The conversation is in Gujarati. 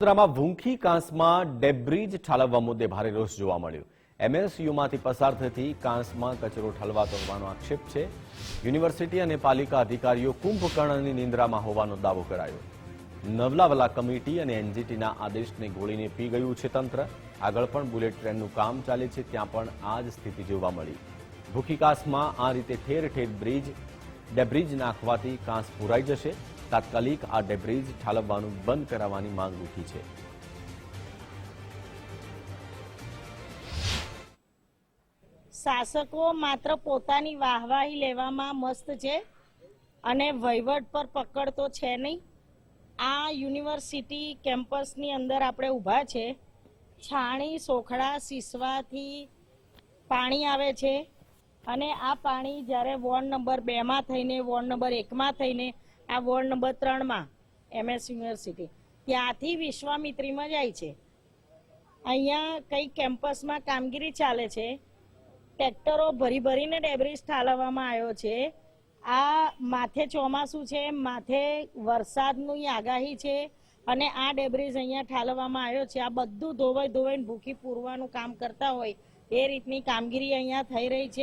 વડોદરામાં ભૂંખી કાંસમાં ડેબ્રીજ ઠાલવવા મુદ્દે ભારે રોષ જોવા મળ્યો। એમએસયુમાંથી પસાર થતી કાંસમાં કચરો ઠલવાતો હોવાનો આક્ષેપ છે। યુનિવર્સિટી અને પાલિકા અધિકારીઓ કુંભકર્ણની નિંદ્રામાં હોવાનો દાવો કરાયો। નવલાવલા કમિટી અને એનજીટીના આદેશને ગોળીને પી ગયું છે તંત્ર। આગળ પણ બુલેટ ટ્રેનનું કામ ચાલે છે, ત્યાં પણ આ જ સ્થિતિ જોવા મળી। ભૂખી કાંસમાં આ રીતે ઠેર ઠેર ડેબ્રીજ નાખવાથી કાંસ પુરાઈ જશે। તાત્કાલિક આ ડેબ્રીજ ઠાલવવાનું બંધ કરાવવાની માંગ ઉઠી છે। શાસકો માત્ર પોતાની વાહવાહી લેવામાં મસ્ત છે અને વહીવટ પર પકડ તો છે નહીં। આ યુનિવર્સિટી કેમ્પસની અંદર આપણે ઊભા છે। છાણી સોખડા સિસવાથી પાણી આવે છે અને આ પાણી જ્યારે વોર્ડ નંબર 2માં થઈને વોર્ડ નંબર 1માં થઈને આ વોર્ડ નંબર 3માં એમએસ યુનિવર્સિટી ત્યાંથી વિશ્વામિત્રીમાં જાય છે। અહીંયા કઈ કેમ્પસમાં કામગીરી ચાલે છે। ટ્રેક્ટરો ભરી ભરીને ડેબ્રીજ ઠાલવવામાં આવ્યો છે। આ માથે ચોમાસું છે, માથે વરસાદની આગાહી છે અને આ ડેબ્રીજ અહીંયા ઠાલવવામાં આવ્યો છે। આ બધું ધોવાઈને ભૂખી પૂરવાનું કામ કરતા હોય એ રીતની કામગીરી અહીંયા થઈ રહી છે।